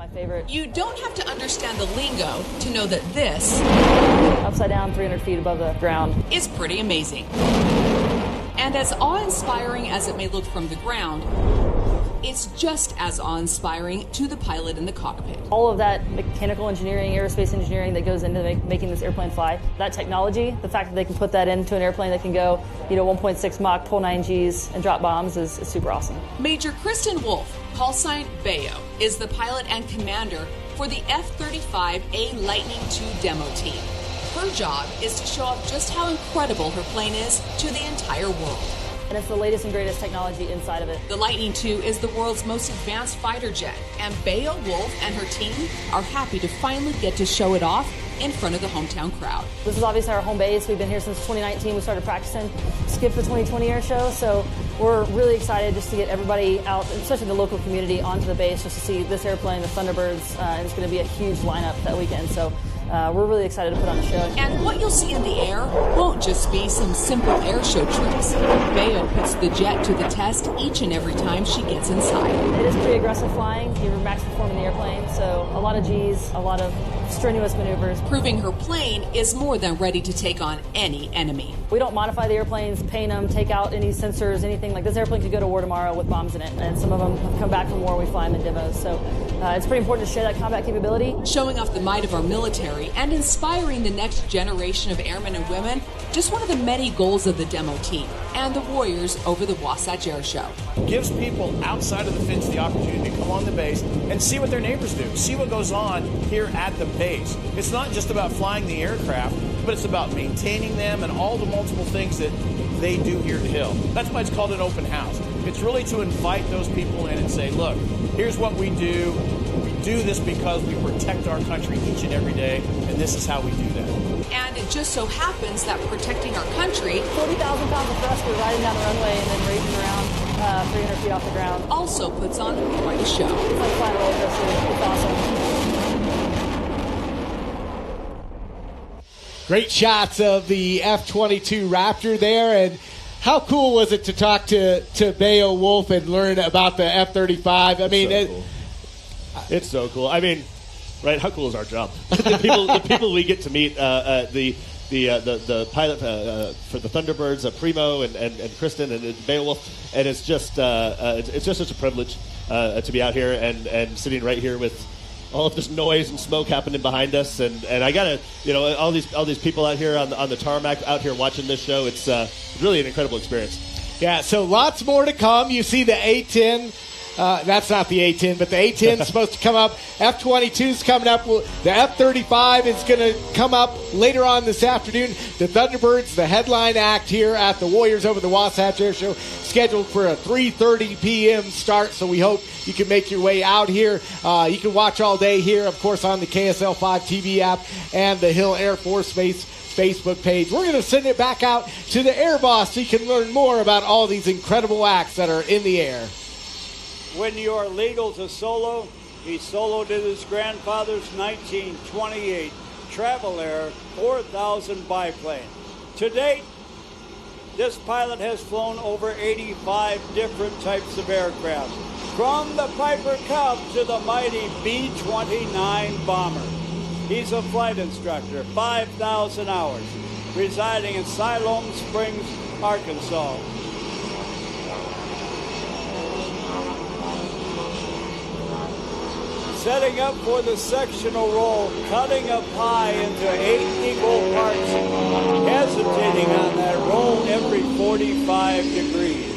my favorite. You don't have to understand the lingo to know that this, upside down 300 feet above the ground, is pretty amazing. And as awe-inspiring as it may look from the ground, it's just as awe-inspiring to the pilot in the cockpit. All of that mechanical engineering, aerospace engineering that goes into making this airplane fly, that technology, the fact that they can put that into an airplane that can go, 1.6 Mach, pull 9 Gs, and drop bombs is super awesome. Major Kristen Wolf, call sign Bayo, is the pilot and commander for the F-35A Lightning II demo team. Her job is to show off just how incredible her plane is to the entire world. And it's the latest and greatest technology inside of it. The Lightning II is the world's most advanced fighter jet, and Bayo Wolf and her team are happy to finally get to show it off in front of the hometown crowd. This is obviously our home base. We've been here since 2019. We started practicing, skipped the 2020 air show, so we're really excited just to get everybody out, especially the local community, onto the base just to see this airplane, the Thunderbirds, and it's going to be a huge lineup that weekend. So we're really excited to put on a show. And what you'll see in the air won't just be some simple air show tricks. Bayo puts the jet to the test each and every time she gets inside. It is pretty aggressive flying. You're max performing the airplane, so a lot of Gs, a lot of strenuous maneuvers. Proving her plane is more than ready to take on any enemy. We don't modify the airplanes, paint them, take out any sensors, anything. Like this airplane could go to war tomorrow with bombs in it, and some of them have come back from war. We fly them in demos, so it's pretty important to share that combat capability. Showing off the might of our military and inspiring the next generation of airmen and women, just one of the many goals of the demo team and the Warriors over the Wasatch Air Show. Gives people outside of the fence the opportunity to come on the base and see what their neighbors do, see what goes on here at the base. It's not just about flying the aircraft, but it's about maintaining them and all the multiple things that they do here at Hill. That's why it's called an open house. It's really to invite those people in and say, look, here's what we do. We do this because we protect our country each and every day, and this is how we do that. And it just so happens that protecting our country, 40,000 pounds of thrust, we're riding down the runway and then racing around 300 feet off the ground. Also puts on quite a show. It's like flying a roller coaster. It's awesome. Great shots of the F-22 Raptor there, and how cool was it to talk to Bayo Wolf and learn about the F-35? I mean, so cool. It's so cool. I mean, right? How cool is our job? the people we get to meet, the pilot for the Thunderbirds, Primo and Kristen and Bayo Wolf, and it's just such a privilege to be out here and sitting right here with all of this noise and smoke happening behind us, and I gotta, all these people out here on the tarmac out here watching this show. It's really an incredible experience. Yeah, so lots more to come. You see the A-10. That's not the A-10, but the A-10 is supposed to come up. F-22 is coming up. The F-35 is going to come up later on this afternoon. The Thunderbirds, the headline act here at the Warriors over the Wasatch Air Show, scheduled for a 3:30 p.m. start, so we hope you can make your way out here. You can watch all day here, of course, on the KSL5 TV app and the Hill Air Force Base Facebook page. We're going to send it back out to the Air Boss so you can learn more about all these incredible acts that are in the air. When you are legal to solo, he soloed in his grandfather's 1928 Travel Air 4000 biplane. To date, this pilot has flown over 85 different types of aircraft, from the Piper Cub to the mighty B-29 bomber. He's a flight instructor, 5,000 hours, residing in Siloam Springs, Arkansas. Setting up for the sectional roll, cutting up high into 8 equal parts, hesitating on that roll every 45 degrees.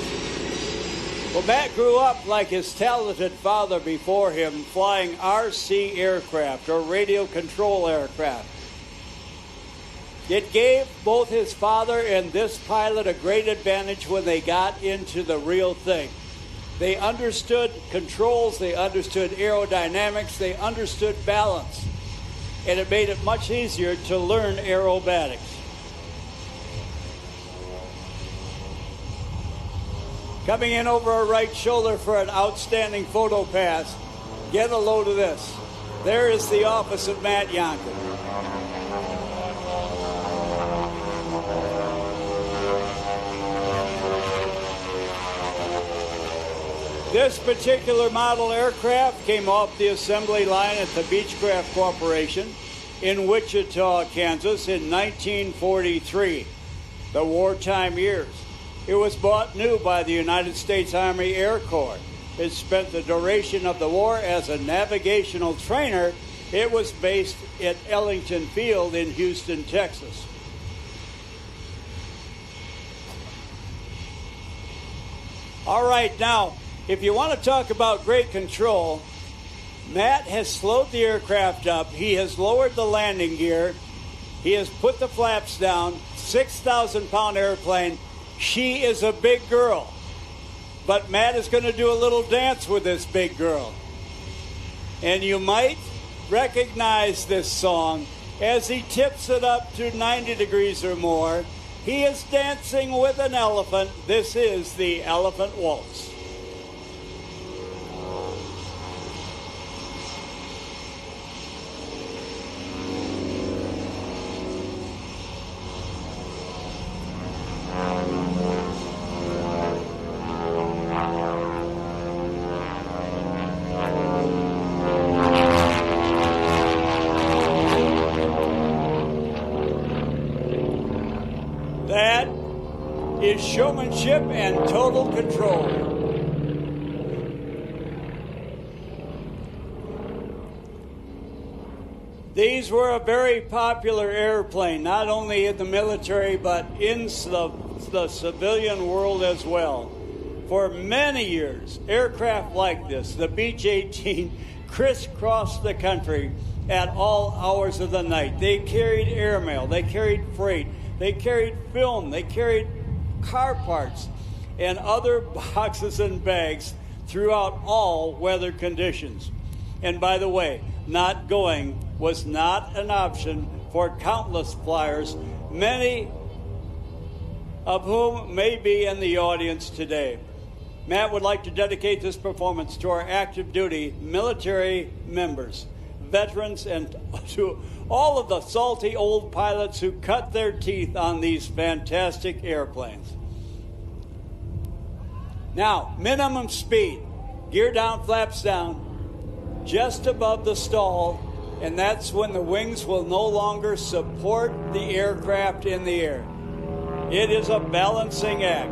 Well, Matt grew up like his talented father before him, flying RC aircraft, or radio control aircraft. It gave both his father and this pilot a great advantage when they got into the real thing. They understood controls, they understood aerodynamics, they understood balance, and it made it much easier to learn aerobatics. Coming in over our right shoulder for an outstanding photo pass, get a load of this. There is the office of Matt Yonkin. This particular model aircraft came off the assembly line at the Beechcraft Corporation in Wichita, Kansas in 1943, the wartime years. It was bought new by the United States Army Air Corps. It spent the duration of the war as a navigational trainer. It was based at Ellington Field in Houston, Texas. All right, now, if you want to talk about great control, Matt has slowed the aircraft up. He has lowered the landing gear. He has put the flaps down. 6,000-pound airplane. She is a big girl. But Matt is going to do a little dance with this big girl. And you might recognize this song as he tips it up to 90 degrees or more. He is dancing with an elephant. This is the Elephant Waltz. That is showmanship and total control. These were a very popular airplane, not only in the military, but in the civilian world as well. For many years, aircraft like this, the Beech 18, crisscrossed the country at all hours of the night. They carried airmail, they carried freight, they carried film, they carried car parts, and other boxes and bags throughout all weather conditions. And by the way, not going was not an option for countless flyers, many of whom may be in the audience today. Matt would like to dedicate this performance to our active duty military members, veterans, and to all of the salty old pilots who cut their teeth on these fantastic airplanes. Now, minimum speed, gear down, flaps down, just above the stall, and that's when the wings will no longer support the aircraft in the air. It is a balancing act.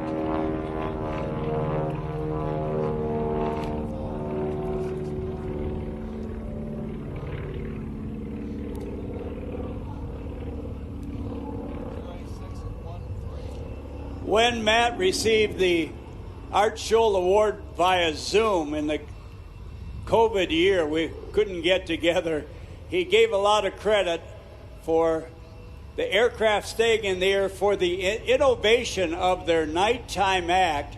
When Matt received the Art Scholl Award via Zoom in the COVID year, we couldn't get together. He gave a lot of credit for the aircraft staying in the air for the innovation of their nighttime act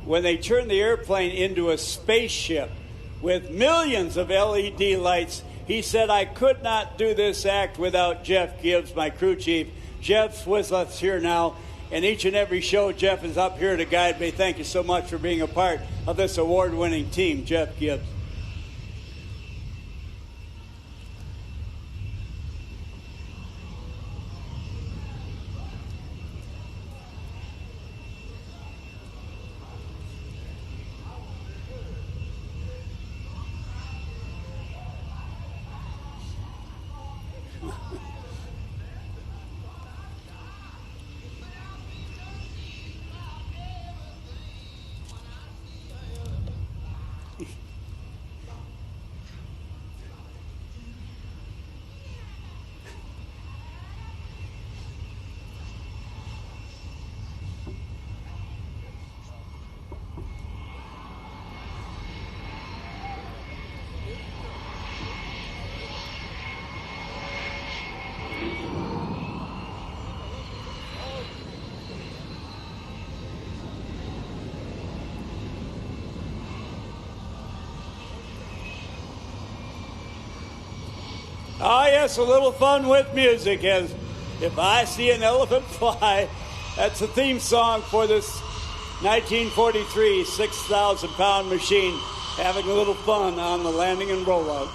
when they turned the airplane into a spaceship with millions of LED lights. He said, I could not do this act without Jeff Gibbs, my crew chief. Jeff's with us here now. And each and every show, Jeff is up here to guide me. Thank you so much for being a part of this award-winning team, Jeff Gibbs. Ah, yes, a little fun with music. As if I see an elephant fly, that's the theme song for this 1943 6,000-pound machine having a little fun on the landing and rollout.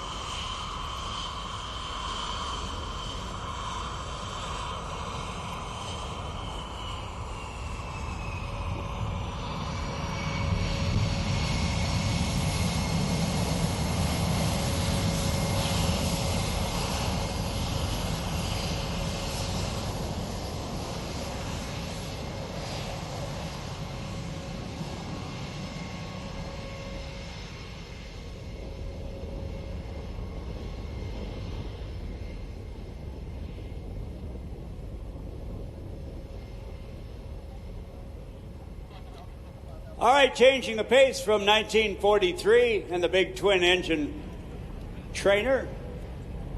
All right, changing the pace from 1943 and the big twin-engine trainer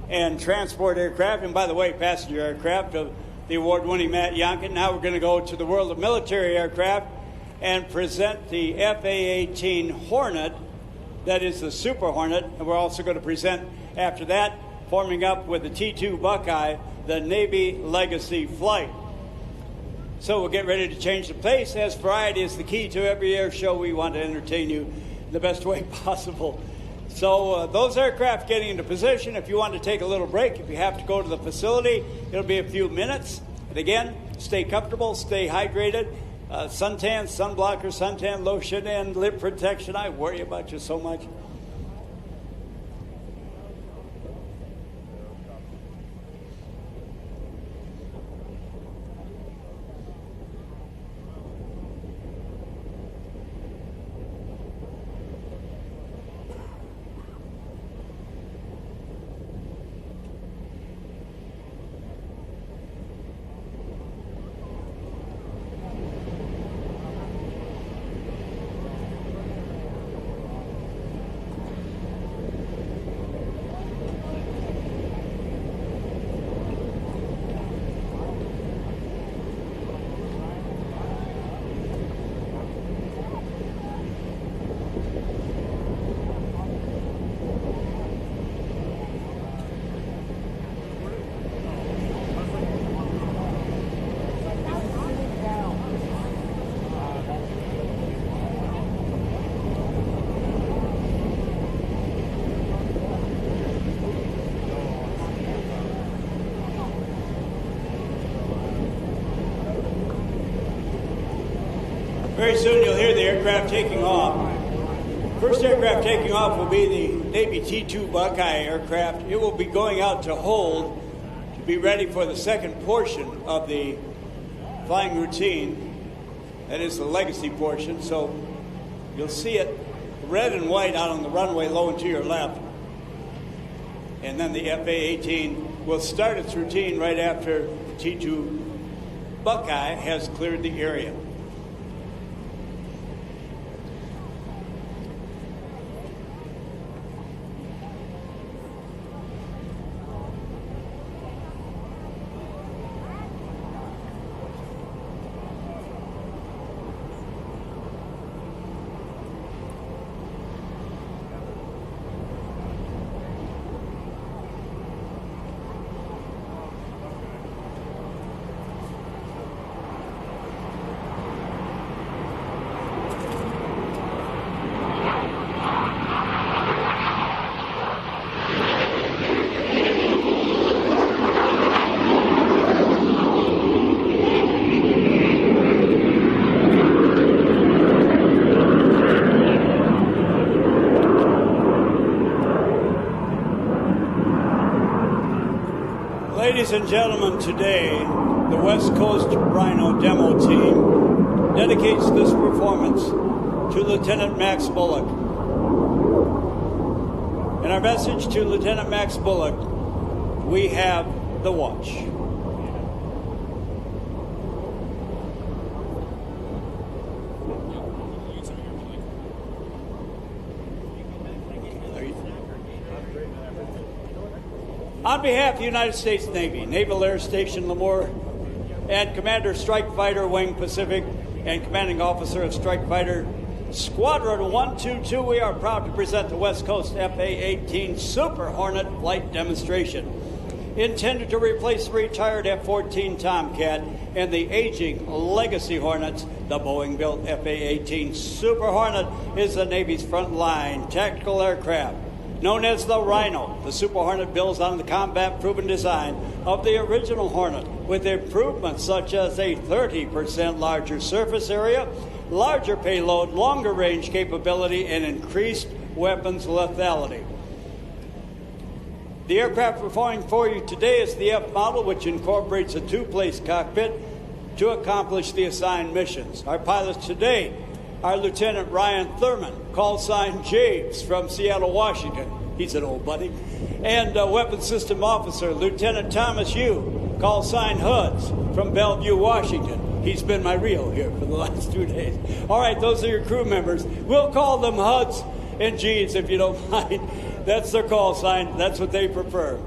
and transport aircraft, and by the way, passenger aircraft of the award-winning Matt Yonkin. Now we're going to go to the world of military aircraft and present the FA-18 Hornet, that is the Super Hornet, and we're also going to present after that, forming up with the T-2 Buckeye, the Navy Legacy Flight. So we'll get ready to change the pace, as variety is the key to every air show. We want to entertain you the best way possible. So those aircraft getting into position. If you want to take a little break, if you have to go to the facility, it'll be a few minutes. And again, stay comfortable, stay hydrated. Suntan, sunblocker, suntan lotion, and lip protection. I worry about you so much. Very soon you'll hear the aircraft taking off. First aircraft taking off will be the Navy T-2 Buckeye aircraft. It will be going out to hold to be ready for the second portion of the flying routine. That is the legacy portion. So you'll see it red and white out on the runway low and to your left. And then the FA-18 will start its routine right after the T-2 Buckeye has cleared the area. Ladies and gentlemen, today, the West Coast Rhino demo team dedicates this performance to Lieutenant Max Bullock. And our message to Lieutenant Max Bullock, we have the watch. On behalf of the United States Navy, Naval Air Station Lemoore, and Commander Strike Fighter Wing Pacific, and Commanding Officer of Strike Fighter Squadron 122, we are proud to present the West Coast FA-18 Super Hornet flight demonstration. Intended to replace the retired F-14 Tomcat and the aging Legacy Hornets, the Boeing-built FA-18 Super Hornet is the Navy's frontline tactical aircraft. Known as the Rhino, the Super Hornet builds on the combat-proven design of the original Hornet with improvements such as a 30% larger surface area, larger payload, longer range capability, and increased weapons lethality. The aircraft performing for you today is the F model, which incorporates a two-place cockpit to accomplish the assigned missions. Our pilots today are Lieutenant Ryan Thurman, call sign James from Seattle, Washington. He's an old buddy. And Weapons System Officer Lieutenant Thomas Yu, call sign Hoods from Bellevue, Washington. He's been my reel here for the last 2 days. All right, those are your crew members. We'll call them Huds and G's if you don't mind. That's their call sign. That's what they prefer.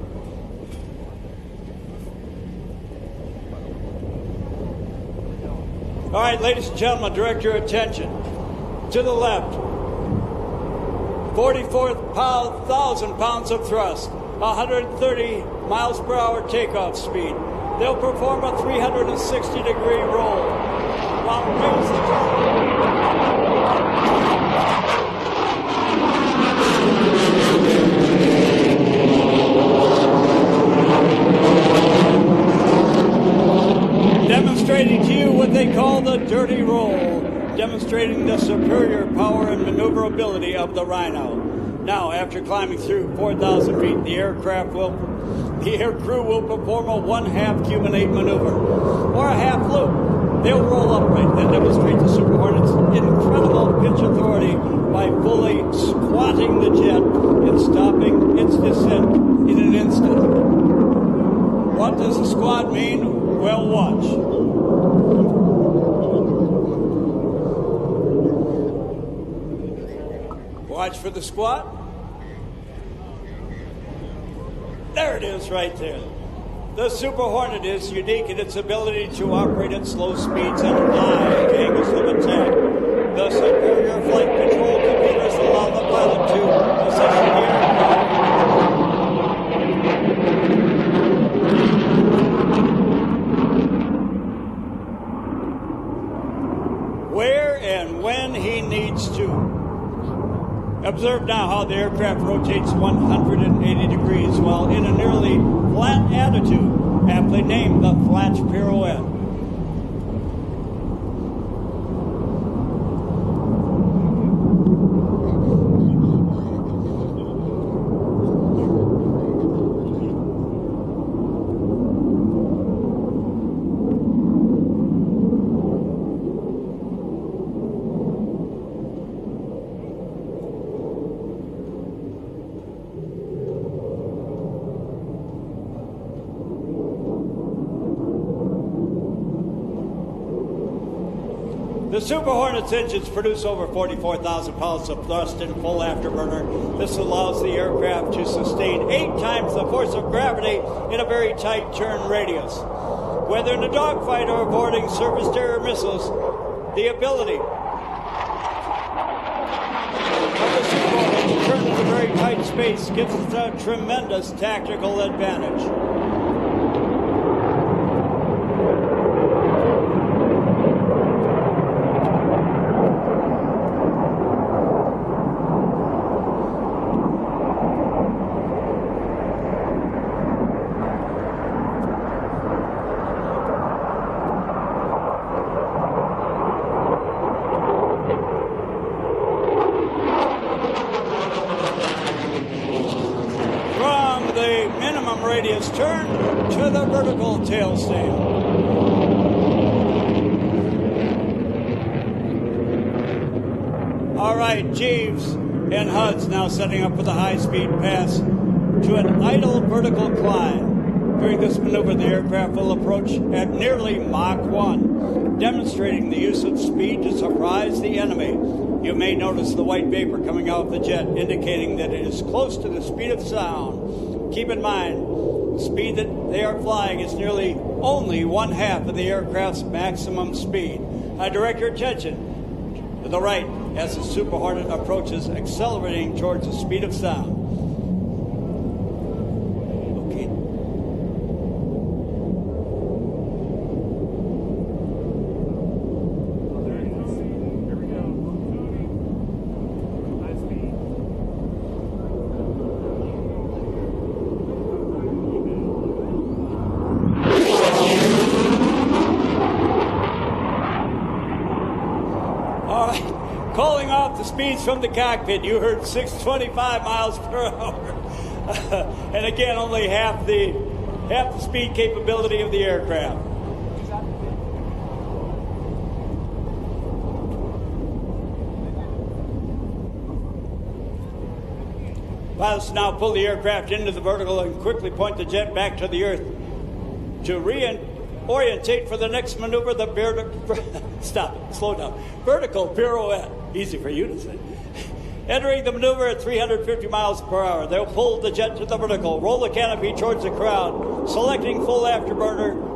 All right, ladies and gentlemen, direct your attention to the left. 44,000 pounds of thrust, 130 miles per hour takeoff speed. They'll perform a 360-degree roll while demonstrating to you what they call the dirty roll, demonstrating the superior power and maneuverability of the Rhino. Now, after climbing through 4,000 feet, the air crew will perform a one-half Cuban 8 maneuver, or a half loop. They'll roll upright and demonstrate the Super Hornet's incredible pitch authority by fully squatting the jet and stopping its descent in an instant. What does a squat mean? Well, watch. Watch for the squat. There it is right there. The Super Hornet is unique in its ability to operate at slow speeds and high angles of attack. The superior flight control computers allow the pilot to position the aircraft. Where and when he needs to. Observe now how the aircraft rotates 180 degrees while in a nearly flat attitude, aptly named the flat pirouette. The Super Hornet's engines produce over 44,000 pounds of thrust in full afterburner. This allows the aircraft to sustain 8 times the force of gravity in a very tight turn radius. Whether in a dogfight or avoiding surface-to-air missiles, the ability of the Super Hornet to turn in a very tight space gives it a tremendous tactical advantage. Turn to the vertical tail stand. All right, Jeeves and Huds now setting up for the high-speed pass to an idle vertical climb. During this maneuver, the aircraft will approach at nearly Mach 1, demonstrating the use of speed to surprise the enemy. You may notice the white vapor coming out of the jet, indicating that it is close to the speed of sound. Keep in mind, the speed that they are flying is nearly only one-half of the aircraft's maximum speed. I direct your attention to the right as the Super Hornet approaches, accelerating towards the speed of sound. Okay. Calling off the speeds from the cockpit, you heard 625 miles per hour. And again, only half the speed capability of the aircraft. Pilots now pull the aircraft into the vertical and quickly point the jet back to the earth to Orientate for the next maneuver, the slow down. Vertical pirouette. Easy for you to say. Entering the maneuver at 350 miles per hour. They'll pull the jet to the vertical, roll the canopy towards the crowd, selecting full afterburner.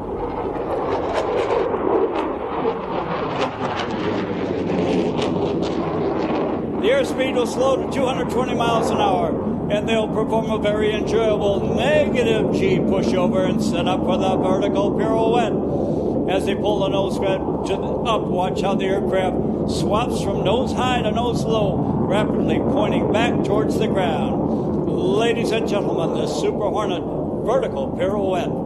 The airspeed will slow to 220 miles an hour, and they'll perform a very enjoyable negative G pushover and set up for the vertical pirouette. As they pull the nose up, watch how the aircraft swaps from nose high to nose low, rapidly pointing back towards the ground. Ladies and gentlemen, the Super Hornet vertical pirouette.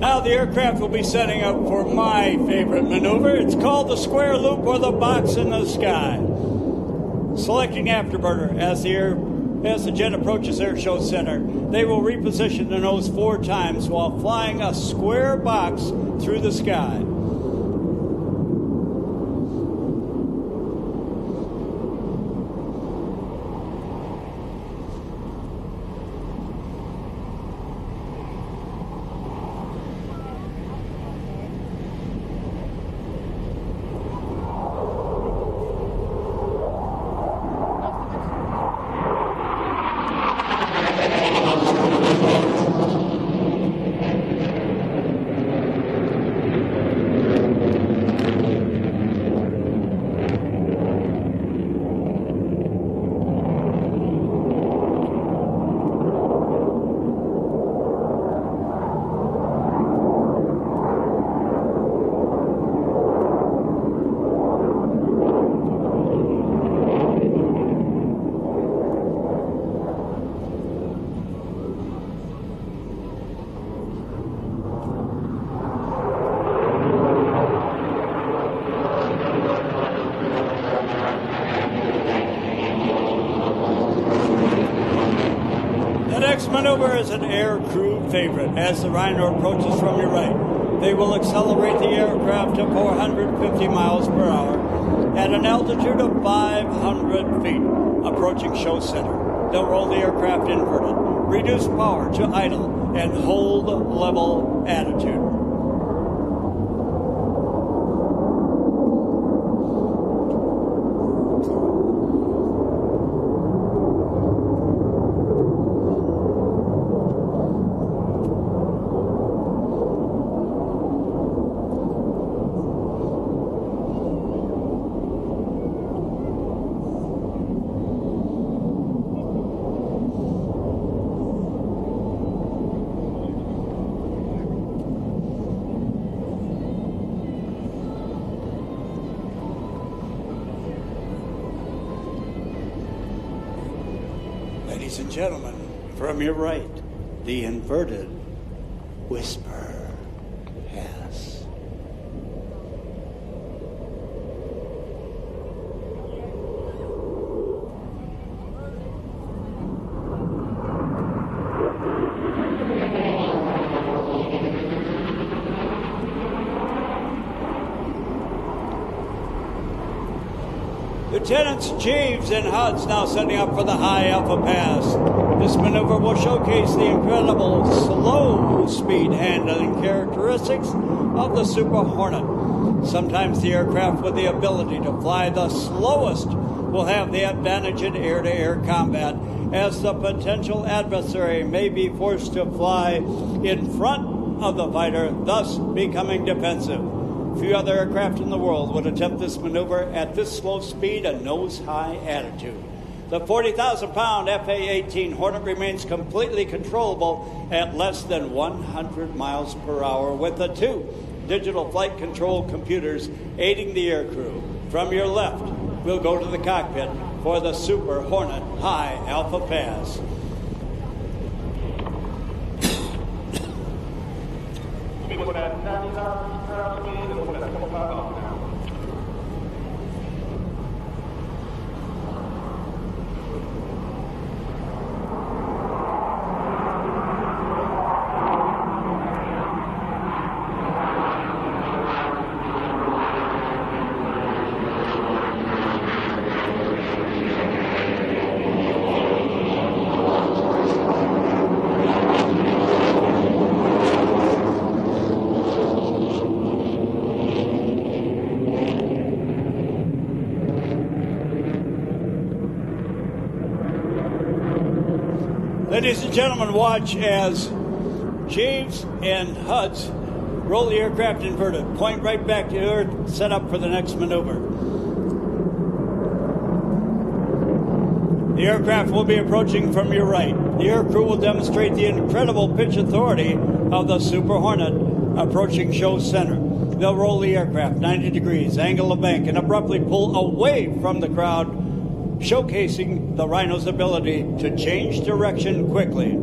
Now the aircraft will be setting up for my favorite maneuver. It's called the square loop or the box in the sky. Selecting afterburner as the jet approaches Air Show Center. They will reposition the nose 4 times while flying a square box through the sky. Maneuver is an air crew favorite. As the Rhino approaches from your right, they will accelerate the aircraft to 450 miles per hour at an altitude of 500 feet, approaching show center. They'll roll the aircraft inverted, reduce power to idle, and hold level attitude. Ladies and gentlemen, from your right, the inverted Whisper has. Lieutenants Jeeves and Hud's now setting up for the high Alpha Pass. This maneuver will showcase the incredible slow speed handling characteristics of the Super Hornet. Sometimes the aircraft with the ability to fly the slowest will have the advantage in air-to-air combat, as the potential adversary may be forced to fly in front of the fighter, thus becoming defensive. Few other aircraft in the world would attempt this maneuver at this slow speed and nose-high attitude. The 40,000-pound FA-18 Hornet remains completely controllable at less than 100 miles per hour with the 2 digital flight control computers aiding the aircrew. From your left, we'll go to the cockpit for the Super Hornet High Alpha Pass. Ladies and gentlemen, watch as Jeeves and Hutz roll the aircraft inverted. Point right back to Earth, set up for the next maneuver. The aircraft will be approaching from your right. The aircrew will demonstrate the incredible pitch authority of the Super Hornet approaching show center. They'll roll the aircraft 90 degrees, angle the bank, and abruptly pull away from the crowd, showcasing the Rhino's ability to change direction quickly.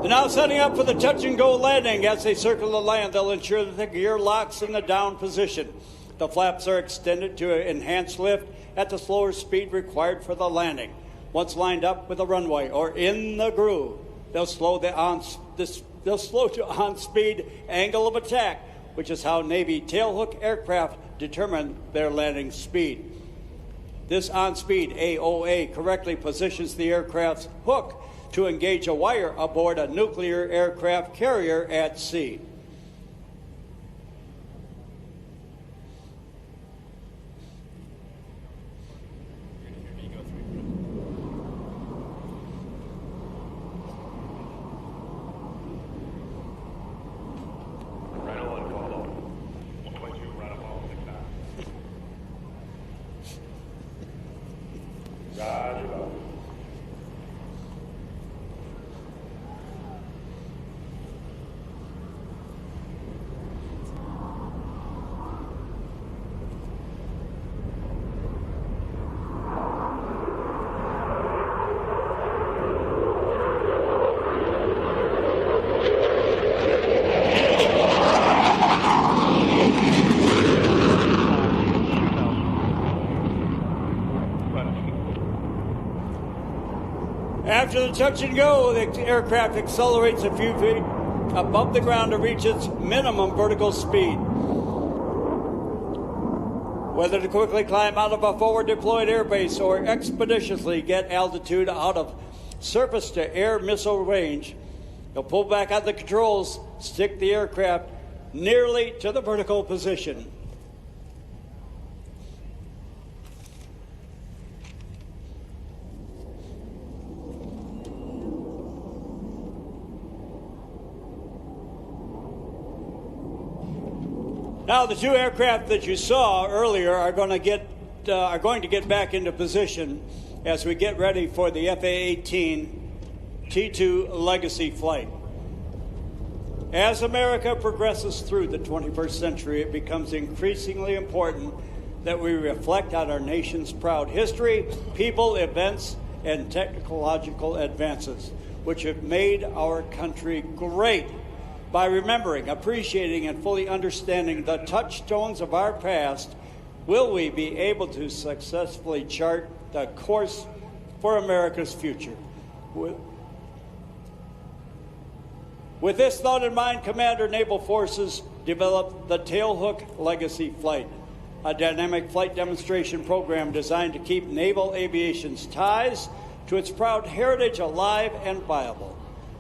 Now setting up for the touch-and-go landing. As they circle the land, they'll ensure that the gear locks in the down position. The flaps are extended to enhance lift at the slower speed required for the landing. Once lined up with the runway or in the groove, they'll slow to on-speed angle of attack, which is how Navy tailhook aircraft determine their landing speed. This on-speed AOA correctly positions the aircraft's hook to engage a wire aboard a nuclear aircraft carrier at sea. After the touch and go, the aircraft accelerates a few feet above the ground to reach its minimum vertical speed. Whether to quickly climb out of a forward deployed airbase or expeditiously get altitude out of surface to air missile range, you'll pull back on the controls, stick the aircraft nearly to the vertical position. Now, the two aircraft that you saw earlier are going to get back into position as we get ready for the FA-18 T2 Legacy flight. As America progresses through the 21st century, it becomes increasingly important that we reflect on our nation's proud history, people, events, and technological advances, which have made our country great. By remembering, appreciating, and fully understanding the touchstones of our past, will we be able to successfully chart the course for America's future. With this thought in mind, Commander Naval Forces developed the Tailhook Legacy Flight, a dynamic flight demonstration program designed to keep naval aviation's ties to its proud heritage alive and viable.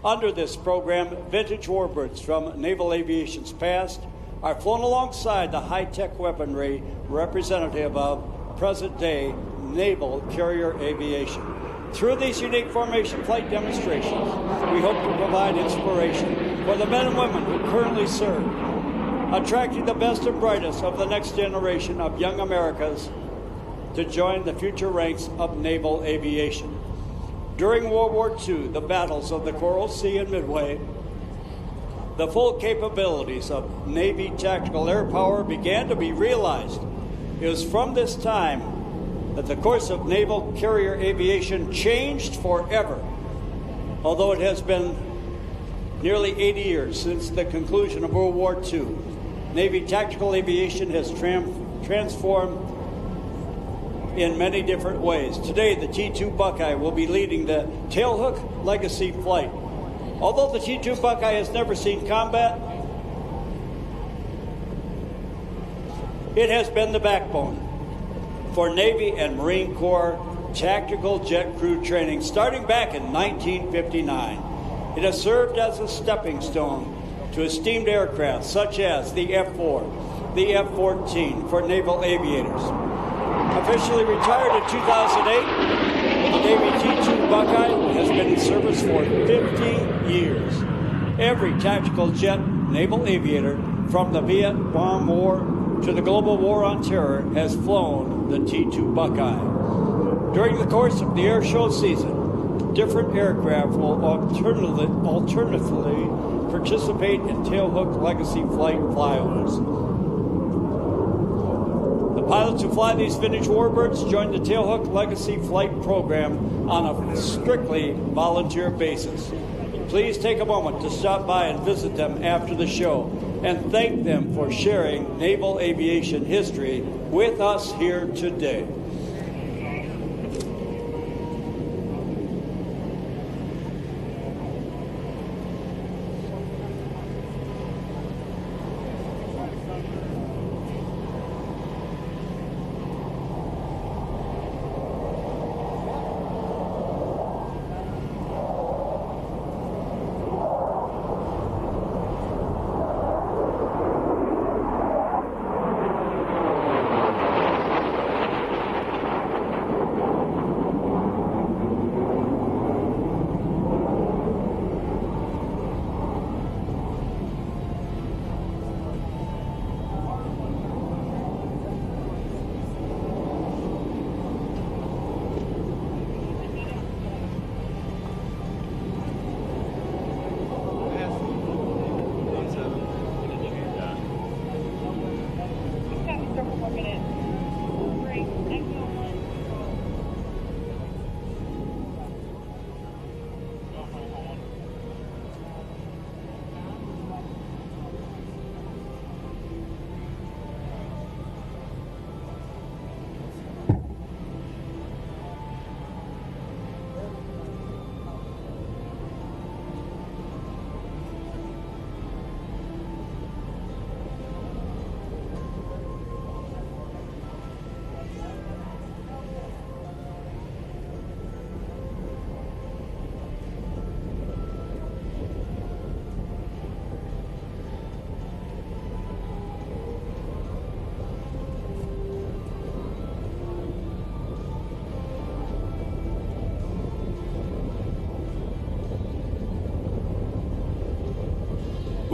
Under this program, vintage warbirds from naval aviation's past are flown alongside the high-tech weaponry representative of present-day naval carrier aviation. Through these unique formation flight demonstrations, we hope to provide inspiration for the men and women who currently serve, attracting the best and brightest of the next generation of young Americans to join the future ranks of naval aviation. During World War II, the battles of the Coral Sea and Midway, the full capabilities of Navy tactical air power began to be realized. It was from this time that the course of naval carrier aviation changed forever. Although it has been nearly 80 years since the conclusion of World War II, Navy tactical aviation has transformed in many different ways. Today, the T-2 Buckeye will be leading the tailhook legacy flight. Although the T-2 Buckeye has never seen combat, it has been the backbone for Navy and Marine Corps tactical jet crew training starting back in 1959. It has served as a stepping stone to esteemed aircraft such as the F-4, the F-14 for naval aviators. Officially retired in 2008, the Navy T-2 Buckeye has been in service for 50 years. Every tactical jet naval aviator from the Vietnam War to the global war on terror has flown the T-2 Buckeye. During the course of the air show season, different aircraft will alternatively participate in tailhook legacy flight flyovers. The pilots who fly these vintage warbirds join the Tailhook Legacy Flight program on a strictly volunteer basis. Please take a moment to stop by and visit them after the show and thank them for sharing naval aviation history with us here today.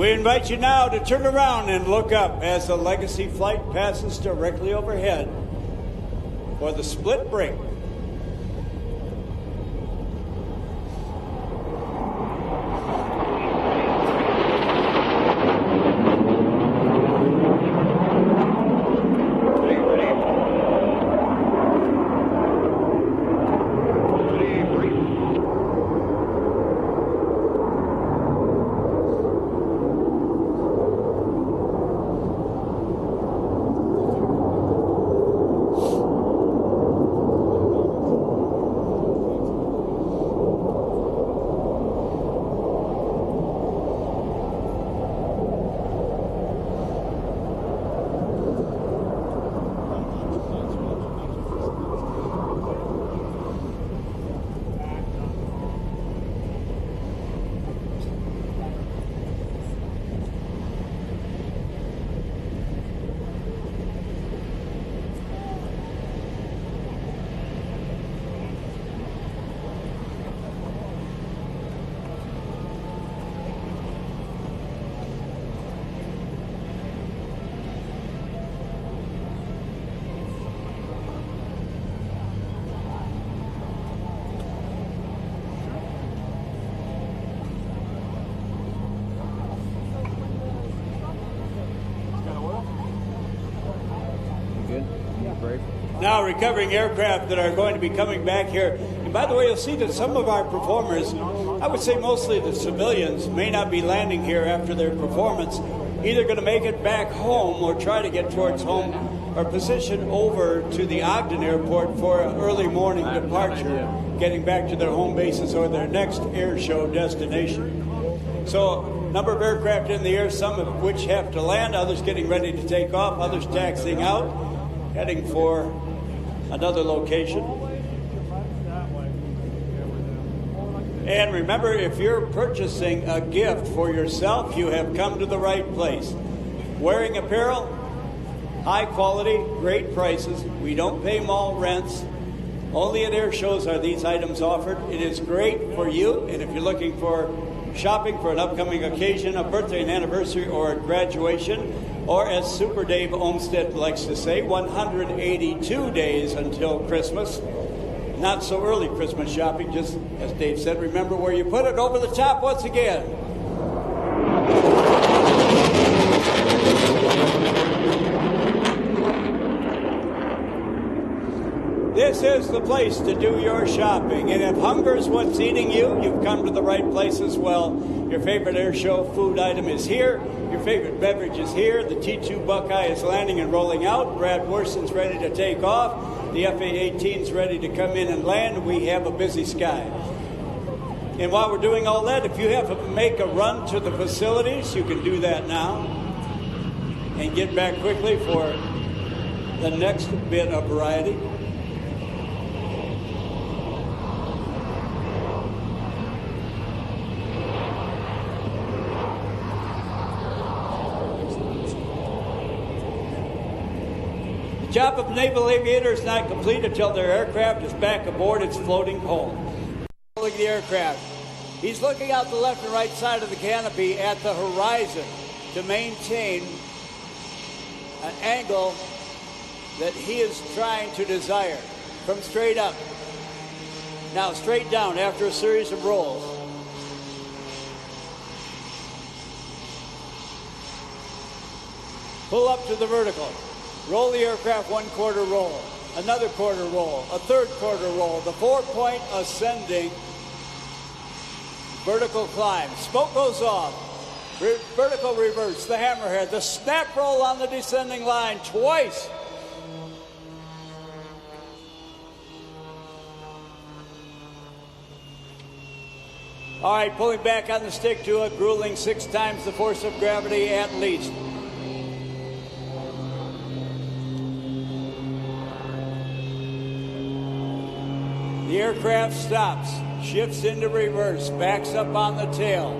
We invite you now to turn around and look up as the Legacy flight passes directly overhead for the split break. Now recovering aircraft that are going to be coming back here And by the way, you'll see that some of our performers, I would say mostly the civilians, may not be landing here after their performance, either going to make it back home or try to get towards home or position over to the Ogden Airport for an early morning departure, getting back to their home bases or their next air show destination. So, number of aircraft in the air, some of which have to land, others getting ready to take off, others taxiing out, heading for another location. And remember, if you're purchasing a gift for yourself, you have come to the right place. Wearing apparel, high quality, great prices. We don't pay mall rents. Only at air shows are these items offered. It is great for you, and if you're looking for shopping for an upcoming occasion, a birthday, an anniversary, or a graduation, or as Super Dave Olmsted likes to say, 182 days until Christmas. Not so early Christmas shopping, just as Dave said, remember where you put it. Over the top once again. This is the place to do your shopping. And if hunger is what's eating you, you've come to the right place as well. Your favorite air show food item is here. Your favorite beverage is here. The T2 Buckeye is landing and rolling out. Brad Worson's ready to take off. The FA-18 is ready to come in and land. We have a busy sky. And while we're doing all that, if you have to make a run to the facilities, you can do that now and get back quickly for the next bit of variety. The job of naval aviator is not complete until their aircraft is back aboard its floating home. The aircraft. He's looking out the left and right side of the canopy at the horizon to maintain an angle that he is trying to desire from straight up. Now straight down after a series of rolls. Pull up to the vertical. Roll the aircraft 1/4 roll, another quarter roll, a third quarter roll, the 4-point ascending vertical climb. Smoke goes off. Vertical reverse, the hammerhead, the snap roll on the descending line twice. All right, pulling back on the stick to it, grueling 6 times the force of gravity at least. The aircraft stops, shifts into reverse, backs up on the tail,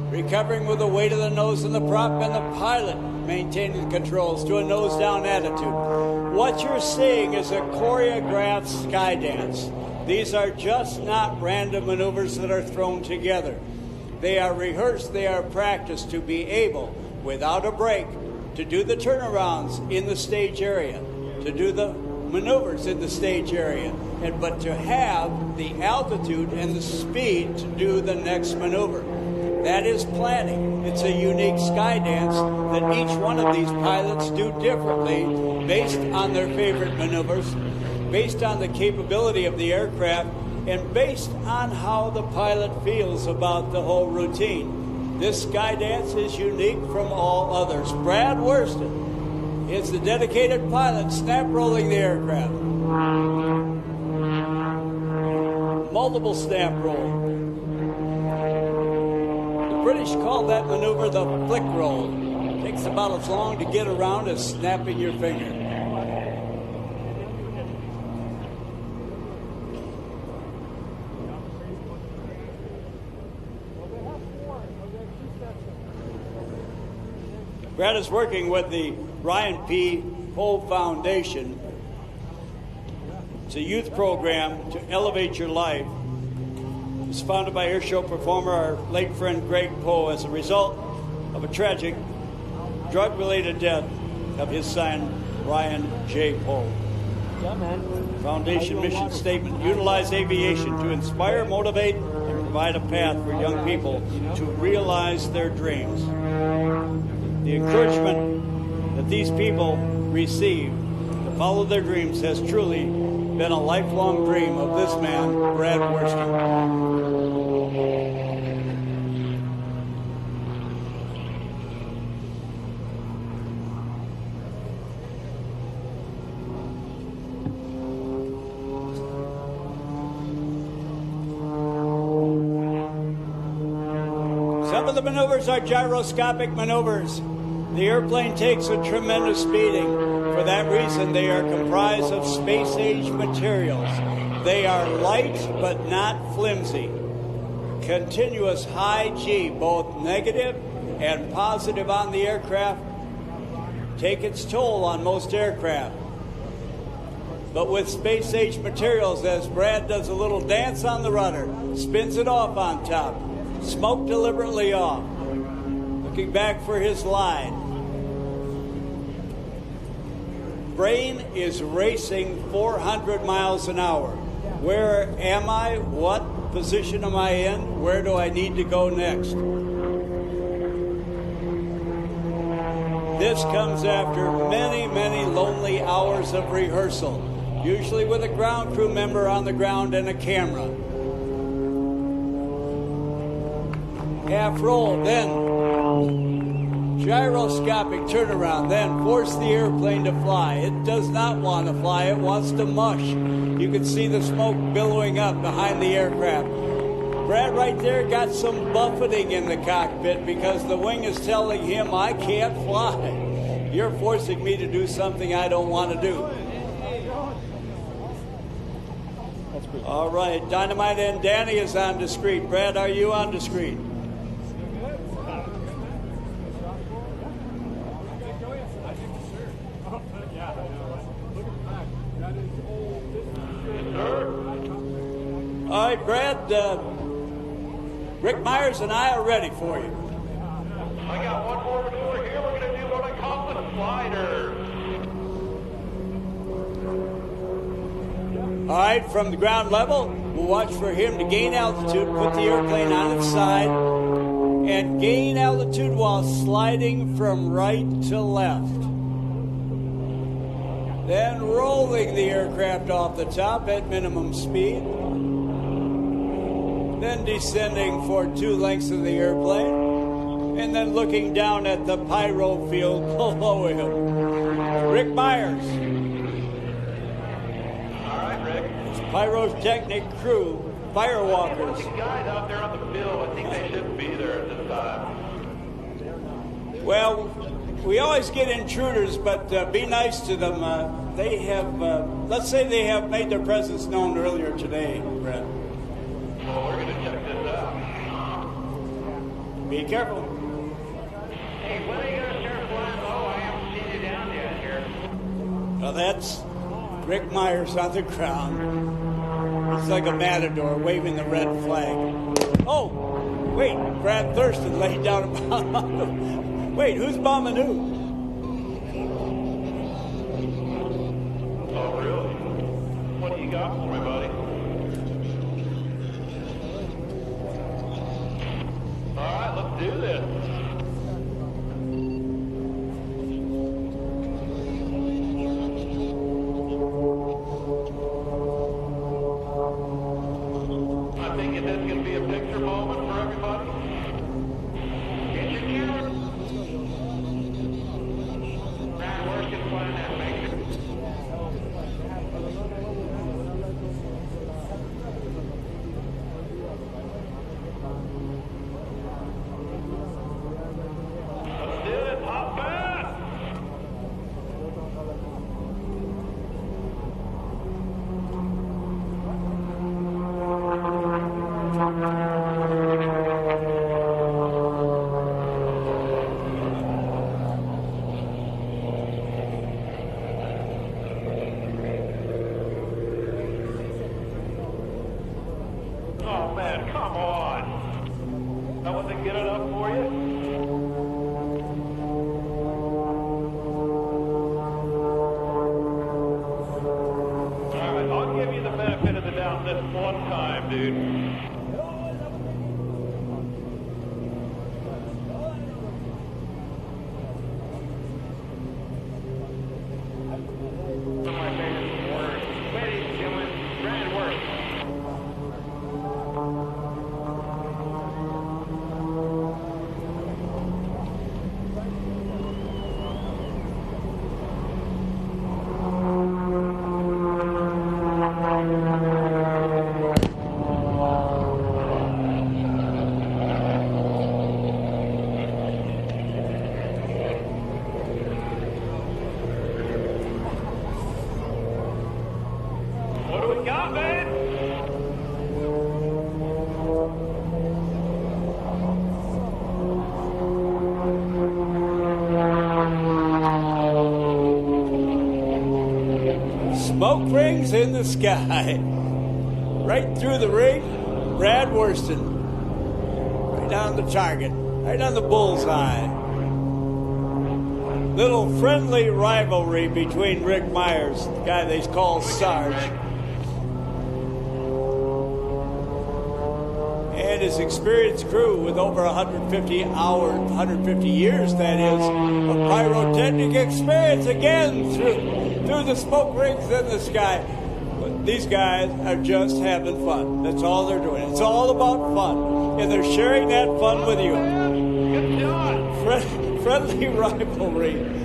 recovering with the weight of the nose and the prop, and the pilot maintaining the controls to a nose-down attitude. What you're seeing is a choreographed sky dance. These are just not random maneuvers that are thrown together. They are rehearsed, they are practiced to be able, without a break, to do the turnarounds in the stage area, to do the maneuvers in the stage area, but to have the altitude and the speed to do the next maneuver. That is planning. It's a unique sky dance that each one of these pilots do differently based on their favorite maneuvers, based on the capability of the aircraft, and based on how the pilot feels about the whole routine. This sky dance is unique from all others. Brad Worston is the dedicated pilot snap rolling the aircraft. Multiple snap roll. The British call that maneuver the flick roll. It takes about as long to get around as snapping your finger. Brad is working with the Ryan P. Poe Foundation. It's a youth program to elevate your life. It's founded by airshow performer, our late friend Greg Poe, as a result of a tragic drug-related death of his son, Ryan J. Poe. Foundation mission statement: utilize aviation to inspire, motivate, and provide a path for young people to realize their dreams. The encouragement that these people receive to follow their dreams has truly been a lifelong dream of this man, Brad Worski. Some of the maneuvers are gyroscopic maneuvers. The airplane takes a tremendous beating. For that reason, they are comprised of space-age materials. They are light but not flimsy. Continuous high G, both negative and positive on the aircraft, take its toll on most aircraft. But with space-age materials, as Brad does a little dance on the rudder, spins it off on top, smoke deliberately off, looking back for his line. Brain is racing 400 miles an hour. Where am I? What position am I in? Where do I need to go next? This comes after many, many lonely hours of rehearsal, usually with a ground crew member on the ground and a camera. Half roll, then gyroscopic turnaround, then force the airplane to fly. It does not want to fly, it wants to mush. You can see the smoke billowing up behind the aircraft. Brad right there got some buffeting in the cockpit because the wing is telling him, I can't fly. You're forcing me to do something I don't want to do. All right, Dynamite and Danny is on discreet. Brad, are you on discreet? All right, Brad, Rick Myers and I are ready for you. I got one more maneuver here. We're going to do what I call a slider. All right, from the ground level, we'll watch for him to gain altitude, put the airplane on its side, and gain altitude while sliding from right to left. Then rolling the aircraft off the top at minimum speed. Then descending for 2 lengths of the airplane, and then looking down at the pyro field below him. Rick Myers. All right, Rick. It's pyrotechnic crew, firewalkers. The guys out there on the field, I think they shouldn't be there at this time. Well, we always get intruders, but be nice to them. They have, let's say they have made their presence known earlier today, Brett. Well, we're going to check this out. Be careful. Hey, when are you going to start flying low? I haven't seen you down yet here. Well, that's Rick Myers on the ground. It's like a matador waving the red flag. Oh, wait, Brad Thurston laid down a bomb. Wait, who's bombing who? Oh, really? What do you got for me, buddy? All right, let's do this. I think this is going to be a picture moment for everybody. Get your camera. Brad, where's your plan at, Major? Let's do it. Hop fast. Oh, man, come on. That wasn't good enough for you? All right, I'll give you the benefit of the doubt this one time, dude. One of my favorite words. Ladies and rings in the sky. Right through the ring, Brad Worston. Right on the target, right on the bullseye. Little friendly rivalry between Rick Myers, the guy they call Sarge, and his experienced crew with over 150 years, that is, of pyrotechnic experience, again through the smoke rings in the sky. But these guys are just having fun. That's all they're doing. It's all about fun, and they're sharing that fun with you. Good job. Friendly rivalry.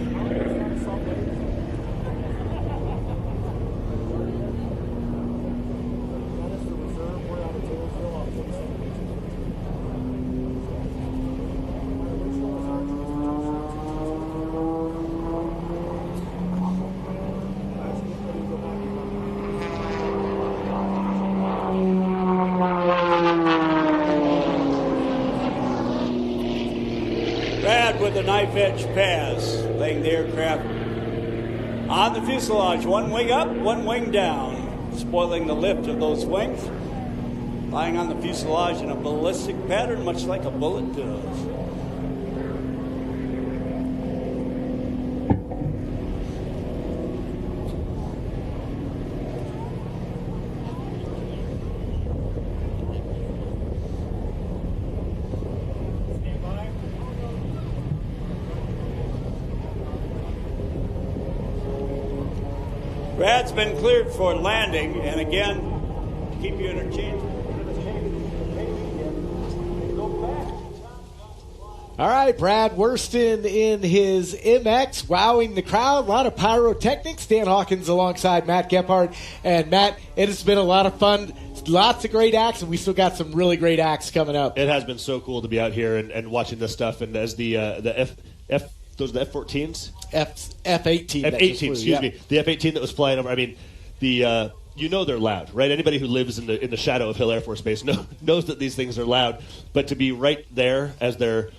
With a knife edge pass, laying the aircraft on the fuselage, one wing up, one wing down, spoiling the lift of those wings, lying on the fuselage in a ballistic pattern, much like a bullet does. Brad's been cleared for landing, and again, to keep you interchanged. All right, Brad Worston in his MX, wowing the crowd. A lot of pyrotechnics. Dan Hawkins alongside Matt Gephardt. And Matt, it has been a lot of fun. Lots of great acts, and we still got some really great acts coming up. It has been so cool to be out here and watching this stuff. And as the those are the F-14s? F-18. F-18, excuse me. The F-18 that was flying over. I mean, you know they're loud, right? Anybody who lives in the shadow of Hill Air Force Base knows that these things are loud. But to be right there as they're,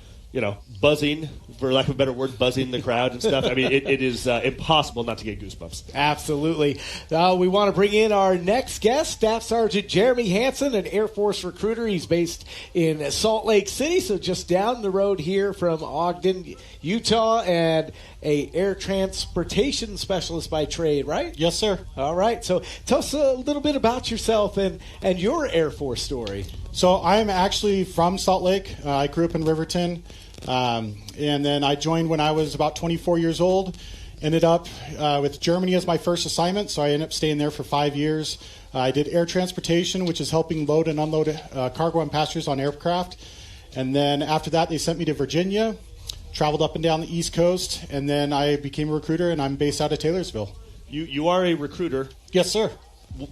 buzzing, for lack of a better word, buzzing the crowd and stuff, I mean, it is impossible not to get goosebumps. Absolutely. We want to bring in our next guest, Staff Sergeant Jeremy Hansen, an Air Force recruiter. He's based in Salt Lake City, so just down the road here from Ogden, Utah, and a air transportation specialist by trade, right? Yes, sir. All right. So tell us a little bit about yourself and your Air Force story. So I'm actually from Salt Lake. I grew up in Riverton, and then I joined when I was about 24 years old. Ended up with Germany as my first assignment, so I ended up staying there for 5 years. I did air transportation, which is helping load and unload cargo and passengers on aircraft. And then after that, they sent me to Virginia, traveled up and down the East Coast, and then I became a recruiter, and I'm based out of Taylorsville. You are a recruiter. Yes, sir.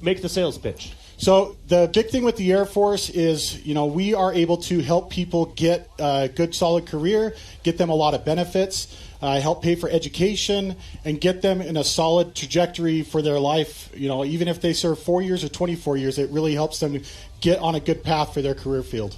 Make the sales pitch. So the big thing with the Air Force is, we are able to help people get a good, solid career, get them a lot of benefits, help pay for education, and get them in a solid trajectory for their life. Even if they serve 4 years or 24 years, it really helps them get on a good path for their career field.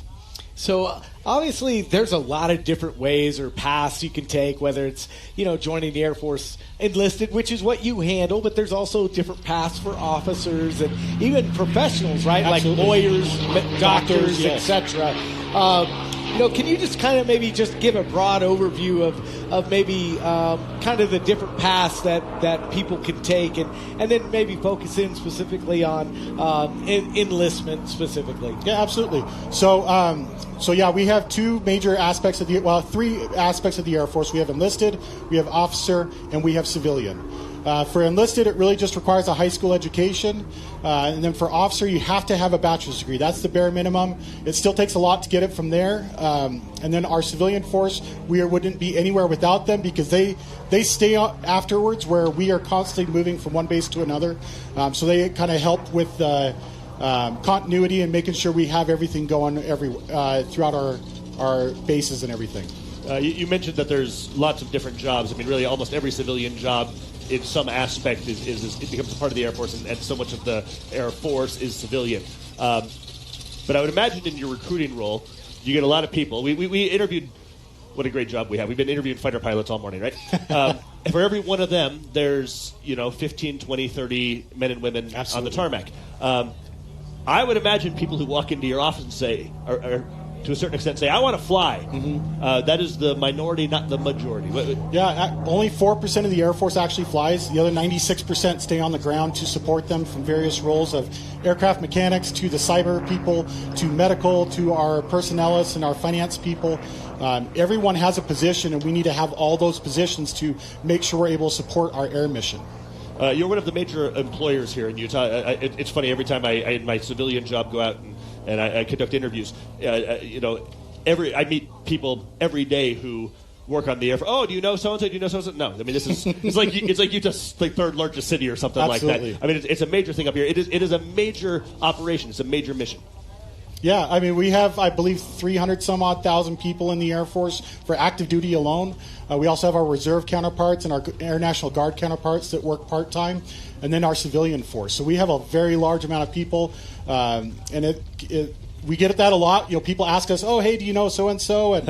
So obviously there's a lot of different ways or paths you can take, whether it's, joining the Air Force enlisted, which is what you handle, but there's also different paths for officers and even professionals, right? Absolutely. Like lawyers, doctors, yes. etc. Can you just kind of maybe just give a broad overview of maybe kind of the different paths that people can take and then maybe focus in specifically on enlistment specifically? Yeah, absolutely. So yeah, we have two major aspects three aspects of the Air Force. We have enlisted, we have officer, and we have civilian. For enlisted, it really just requires a high school education. And then for officer, you have to have a bachelor's degree. That's the bare minimum. It still takes a lot to get it from there. And then our civilian force, we wouldn't be anywhere without them because they stay afterwards where we are constantly moving from one base to another. So they kind of help with continuity and making sure we have everything going throughout our bases and everything. You mentioned that there's lots of different jobs. I mean, really almost every civilian job in some aspect it becomes a part of the Air Force, and so much of the Air Force is civilian. But I would imagine in your recruiting role, you get a lot of people. We interviewed what a great job we have. We've been interviewing fighter pilots all morning, right? For every one of them, there's 15, 20, 30 men and women on the tarmac. I would imagine people who walk into your office and say, or to a certain extent say, I want to fly. That is the minority, not the majority. Yeah, only 4% of the Air Force actually flies. The other 96% stay on the ground to support them from various roles of aircraft mechanics to the cyber people to medical to our personnelists and our finance people. Everyone has a position, and we need to have all those positions to make sure we're able to support our air mission. You're one of the major employers here in Utah. It's funny, every time I in my civilian job go out and I conduct interviews, I meet people every day who work on the air. Oh, do you know so and so? Do you know so and so? No, I mean it's like Utah's like third largest city or something Absolutely. like that. I mean it's a major thing up here. It is a major operation. It's a major mission. Yeah, I mean, we have, I believe, 300-some-odd thousand people in the Air Force for active duty alone. We also have our reserve counterparts and our Air National Guard counterparts that work part-time, and then our civilian force. So we have a very large amount of people, and we get at that a lot. People ask us, oh, hey, do you know so-and-so? And,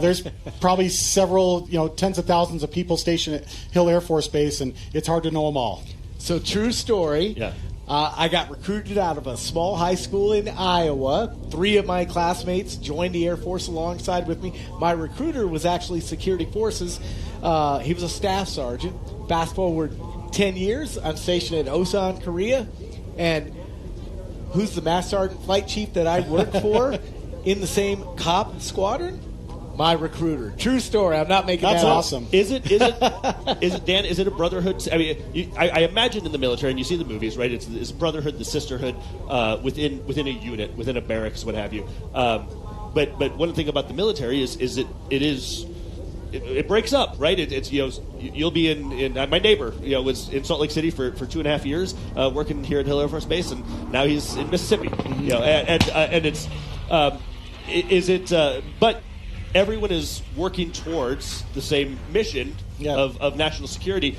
there's probably several, tens of thousands of people stationed at Hill Air Force Base, and it's hard to know them all. So true story. Yeah. I got recruited out of a small high school in Iowa. 3 of my classmates joined the Air Force alongside with me. My recruiter was actually security forces. He was a staff sergeant. Fast forward 10 years, I'm stationed at Osan, Korea. And who's the Master Sergeant Flight Chief that I work for in the same cop squadron? My recruiter. True story. I'm not making That's that up. awesome. Is it Dan? Is it a brotherhood? I mean, I imagine in the military, and you see the movies, right? It's a brotherhood, the sisterhood within a unit, within a barracks, what have you. But one thing about the military is it breaks up, right? It's you'll be in my neighbor was in Salt Lake City for 2.5 years working here at Hill Air Force Base, and now he's in Mississippi. And it's but everyone is working towards the same mission of national security.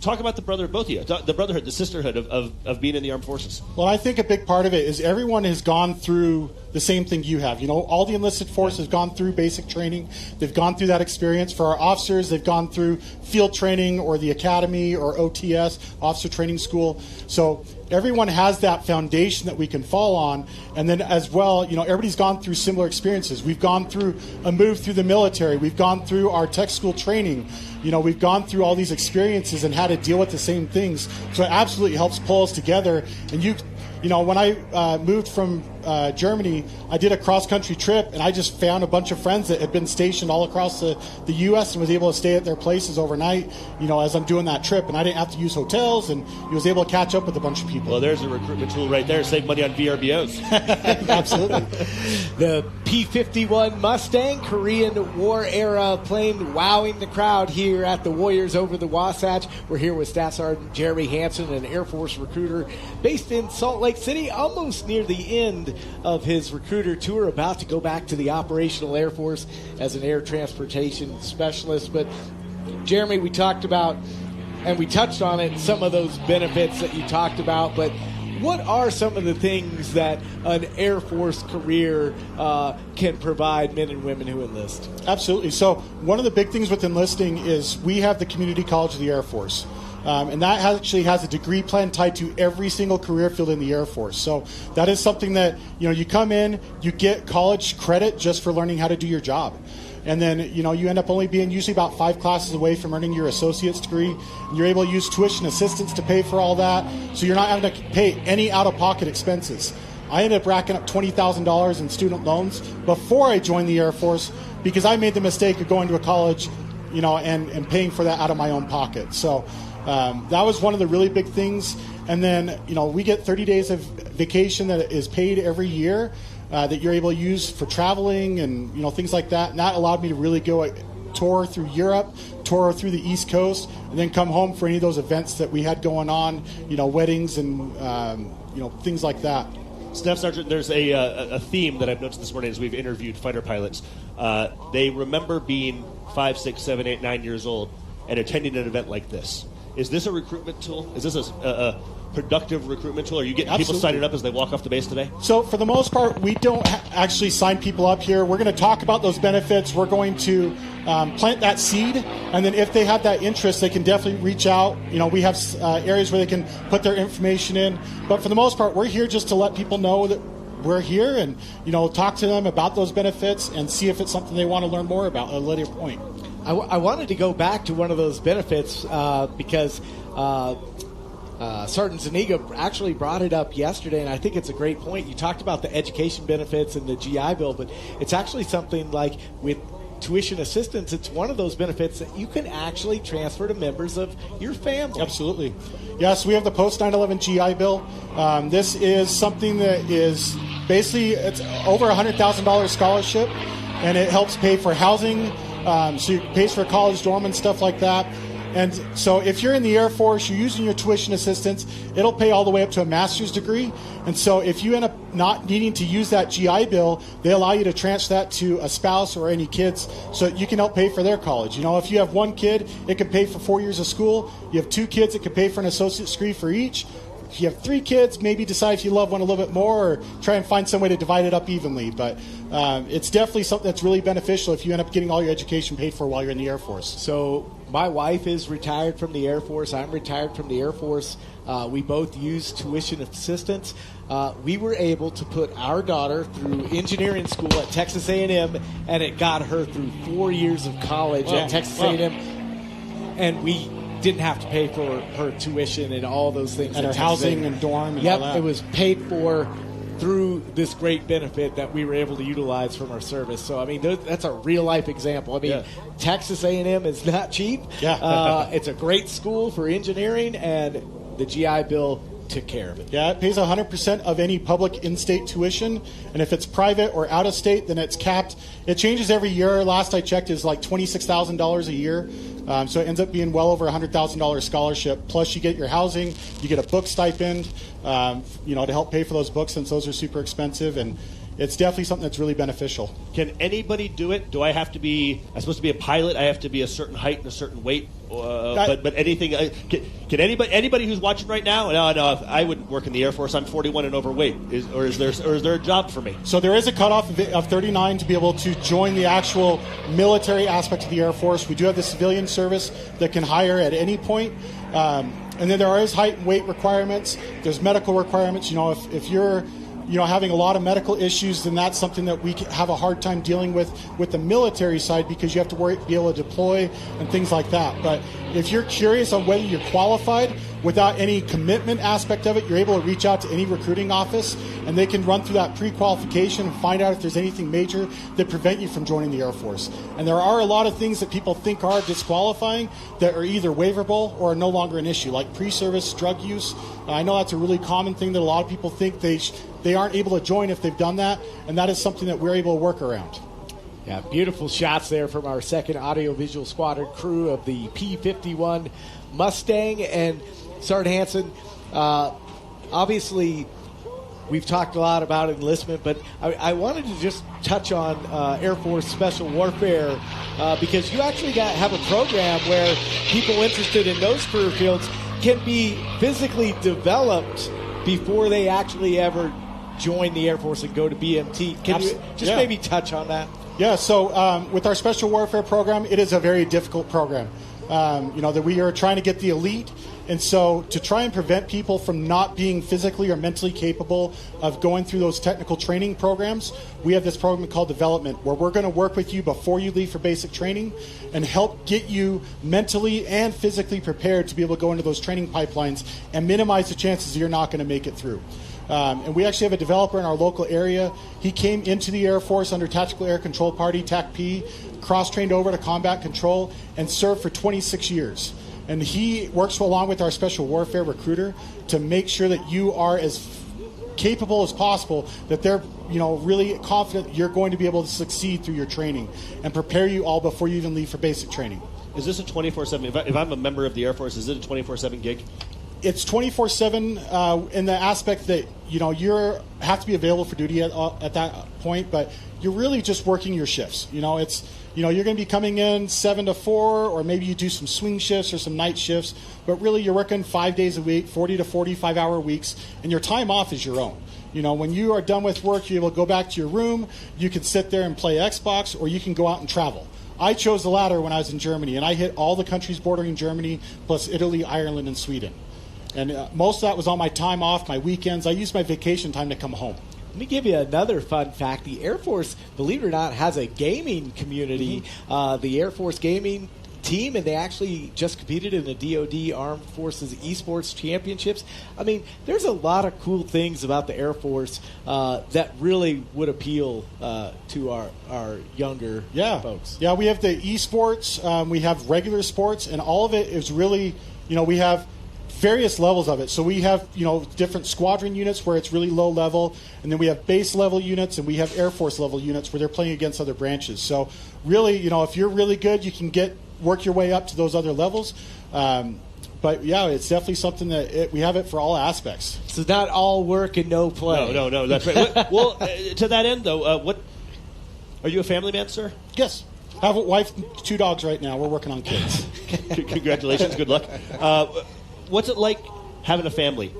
Talk about the brotherhood, both of you. The brotherhood, the sisterhood of being in the armed forces. Well, I think a big part of it is everyone has gone through the same thing you have. All the enlisted force has gone through basic training. They've gone through that experience. For our officers, they've gone through field training or the academy or OTS, officer training school. So everyone has that foundation that we can fall on. And then as well, everybody's gone through similar experiences. We've gone through a move through the military. We've gone through our tech school training. We've gone through all these experiences and had to deal with the same things. So it absolutely helps pull us together. And when I moved from Germany, I did a cross-country trip, and I just found a bunch of friends that had been stationed all across the U.S. and was able to stay at their places overnight, as I'm doing that trip. And I didn't have to use hotels, and I was able to catch up with a bunch of people. Well, there's a recruitment tool right there. Save money on VRBOs. Absolutely. The P-51 Mustang, Korean War-era plane, wowing the crowd here at the Warriors over the Wasatch. We're here with Staff Sergeant Jeremy Hansen, an Air Force recruiter based in Salt Lake City, almost near the end of his recruiter tour, about to go back to the operational Air Force as an air transportation specialist. But Jeremy, we talked about, and we touched on it, some of those benefits that you talked about, but what are some of the things that an Air Force career can provide men and women who enlist? Absolutely. So one of the big things with enlisting is we have the Community College of the Air Force. And that actually has a degree plan tied to every single career field in the Air Force. So that is something that, you come in, you get college credit just for learning how to do your job. And then, you end up only being usually about 5 classes away from earning your associate's degree. And you're able to use tuition assistance to pay for all that. So you're not having to pay any out-of-pocket expenses. I ended up racking up $20,000 in student loans before I joined the Air Force because I made the mistake of going to a college, and paying for that out of my own pocket. So that was one of the really big things. And then, we get 30 days of vacation that is paid every year that you're able to use for traveling and, things like that. And that allowed me to really go tour through Europe, tour through the East Coast, and then come home for any of those events that we had going on, weddings and, things like that. Staff Sergeant, there's a theme that I've noticed this morning as we've interviewed fighter pilots. They remember being 5, 6, 7, 8, 9 years old and attending an event like this. Is this a recruitment tool? Is this productive recruitment tool? Are you getting people Absolutely. signing up as they walk off the base today? So for the most part, we don't actually sign people up here. We're going to talk about those benefits. We're going to plant that seed, and then if they have that interest, they can definitely reach out. We have areas where they can put their information in. But for the most part, we're here just to let people know that we're here and, talk to them about those benefits and see if it's something they want to learn more about at a later point. I wanted to go back to one of those benefits because Sergeant Zuniga actually brought it up yesterday, and I think it's a great point. You talked about the education benefits and the GI Bill, but it's actually something like with tuition assistance, it's one of those benefits that you can actually transfer to members of your family. Absolutely. Yes, we have the post 9/11 GI Bill. This is something that is basically, it's over $100,000 scholarship, and it helps pay for housing. So it pays for a college dorm and stuff like that. And so if you're in the Air Force, you're using your tuition assistance, it'll pay all the way up to a master's degree. And so if you end up not needing to use that GI Bill, they allow you to transfer that to a spouse or any kids so you can help pay for their college. If you have one kid, it can pay for 4 years of school. You have two kids, it can pay for an associate's degree for each. If you have three kids, maybe decide if you love one a little bit more or try and find some way to divide it up evenly. But it's definitely something that's really beneficial if you end up getting all your education paid for while you're in the Air Force. So my wife is retired from the Air Force. I'm retired from the Air Force. We both use tuition assistance. We were able to put our daughter through engineering school at Texas A&M, and it got her through 4 years of college at Texas A&M. And we didn't have to pay for her tuition and all those things. And her housing and dorm and all that. It was paid for through this great benefit that we were able to utilize from our service. So, that's a real-life example. Texas A&M is not cheap. Yeah. It's a great school for engineering, and the GI Bill took care of it. Yeah, it pays 100% of any public in-state tuition, and if it's private or out-of-state, then it's capped. It changes every year. Last I checked, is like $26,000 a year. So it ends up being well over $100,000 scholarship. Plus, you get your housing, you get a book stipend, to help pay for those books since those are super expensive. And it's definitely something that's really beneficial. Can anybody do it? Do I have to be? I'm supposed to be a pilot. I have to be a certain height and a certain weight. But anything? Can anybody who's watching right now? No. I would work in the Air Force. I'm 41 and overweight. Is there a job for me? So there is a cutoff of 39 to be able to join the actual military aspect of the Air Force. We do have the civilian service that can hire at any point. And then there is height and weight requirements. There's medical requirements. If you're having a lot of medical issues, then that's something that we have a hard time dealing with the military side because you have to be able to deploy and things like that. But if you're curious on whether you're qualified without any commitment aspect of it, you're able to reach out to any recruiting office and they can run through that pre-qualification and find out if there's anything major that prevent you from joining the Air Force. And there are a lot of things that people think are disqualifying that are either waiverable or are no longer an issue, like pre-service drug use. I know that's a really common thing that a lot of people think they aren't able to join if they've done that, and that is something that we're able to work around. Yeah, beautiful shots there from our 2nd Audiovisual Squadron crew of the P-51 Mustang. And Sergeant Hansen, obviously we've talked a lot about enlistment, but I wanted to just touch on Air Force Special Warfare because you actually have a program where people interested in those career fields can be physically developed before they actually ever join the Air Force and go to BMT. Can you just maybe touch on that? Yeah, so with our Special Warfare program, it is a very difficult program. That we are trying to get the elite. And so to try and prevent people from not being physically or mentally capable of going through those technical training programs, we have this program called Development, where we're going to work with you before you leave for basic training and help get you mentally and physically prepared to be able to go into those training pipelines and minimize the chances that you're not going to make it through. And we actually have a developer in our local area. He came into the Air Force under Tactical Air Control Party, TACP, cross-trained over to combat control, and served for 26 years. And he works along with our Special Warfare recruiter to make sure that you are as capable as possible, that they're really confident you're going to be able to succeed through your training and prepare you all before you even leave for basic training. Is this a 24/7? If I'm a member of the Air Force, is it a 24/7 gig? it's 24/7 in the aspect that you have to be available for duty at that point, but you're really just working your shifts. You're going to be coming in 7 to 4, or maybe you do some swing shifts or some night shifts, but really you're working 5 days a week, 40 to 45-hour weeks, and your time off is your own. When you are done with work, you're able to go back to your room, you can sit there and play Xbox, or you can go out and travel. I chose the latter when I was in Germany, and I hit all the countries bordering Germany, plus Italy, Ireland, and Sweden. And most of that was on my time off, my weekends. I used my vacation time to come home. Let me give you another fun fact. The Air Force, believe it or not, has a gaming community. The Air Force gaming team, and they actually just competed in the DoD Armed Forces Esports Championships. I mean, there's a lot of cool things about the Air Force that really would appeal to our younger folks. Yeah, we have the esports, we have regular sports, and all of it is really, we have various levels of it. So we have, different squadron units where it's really low level, and then we have base level units, and we have Air Force level units where they're playing against other branches. So really, if you're really good, you can work your way up to those other levels. But yeah, it's definitely something that we have it for all aspects. So not all work and no play. No, that's right. Well, to that end, though, are you a family man, sir? Yes. I have a wife, 2 dogs right now. We're working on kids. Congratulations. Good luck. What's it like having a family?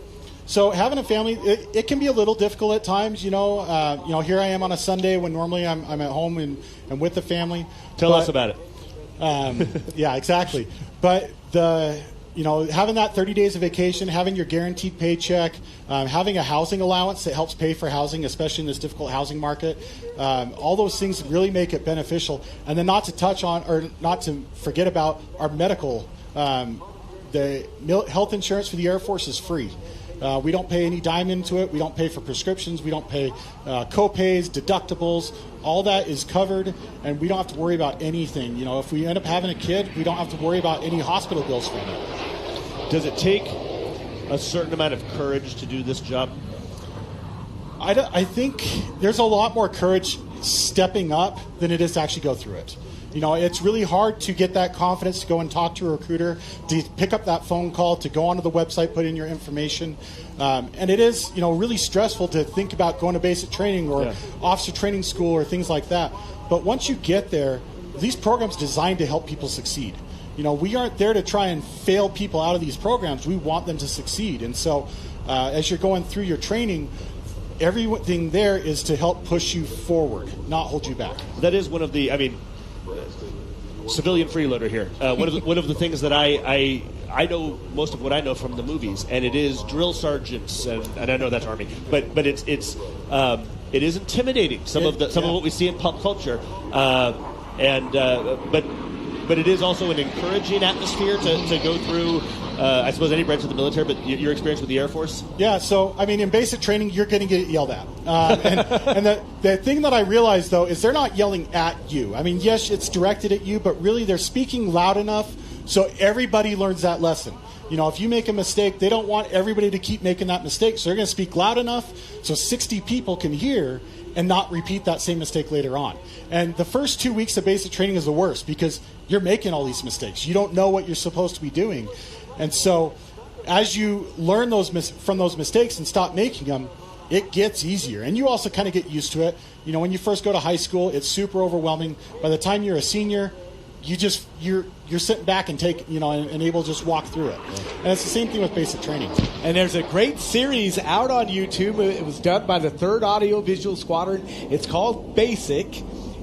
So having a family, it can be a little difficult at times. Here I am on a Sunday when normally I'm at home and with the family. Tell us about it. Yeah, exactly. But having that 30 days of vacation, having your guaranteed paycheck, having a housing allowance that helps pay for housing, especially in this difficult housing market, all those things really make it beneficial. And then not to forget about our medical. The health insurance for the Air Force is free. We don't pay any dime into it. We don't pay for prescriptions. We don't pay co-pays, deductibles. All that is covered, and we don't have to worry about anything. If we end up having a kid, we don't have to worry about any hospital bills from it. Does it take a certain amount of courage to do this job? I think there's a lot more courage stepping up than it is to actually go through it. It's really hard to get that confidence to go and talk to a recruiter, to pick up that phone call, to go onto the website, put in your information. And it is, really stressful to think about going to basic training or officer training school or things like that. But once you get there, these programs are designed to help people succeed. We aren't there to try and fail people out of these programs. We want them to succeed. And so as you're going through your training, everything there is to help push you forward, not hold you back. That is one of the, civilian freeloader here. One of the things that I know most of what I know from the movies, and it is drill sergeants, and I know that's Army, but it is intimidating. Some of what we see in pop culture, but it is also an encouraging atmosphere to go through. I suppose any branch of the military, but your experience with the Air Force? Yeah, so, in basic training, you're going to get yelled at. And the thing that I realized, though, is they're not yelling at you. Yes, it's directed at you, but really they're speaking loud enough so everybody learns that lesson. If you make a mistake, they don't want everybody to keep making that mistake, so they're going to speak loud enough so 60 people can hear and not repeat that same mistake later on. And the first 2 weeks of basic training is the worst because you're making all these mistakes. You don't know what you're supposed to be doing. And so as you learn from those mistakes and stop making them, it gets easier. And you also kind of get used to it. When you first go to high school, it's super overwhelming. By the time you're a senior, you're sitting back and and able to just walk through it. And it's the same thing with basic training. And there's a great series out on YouTube. It was done by the 3rd Audio-Visual Squadron. It's called Basic.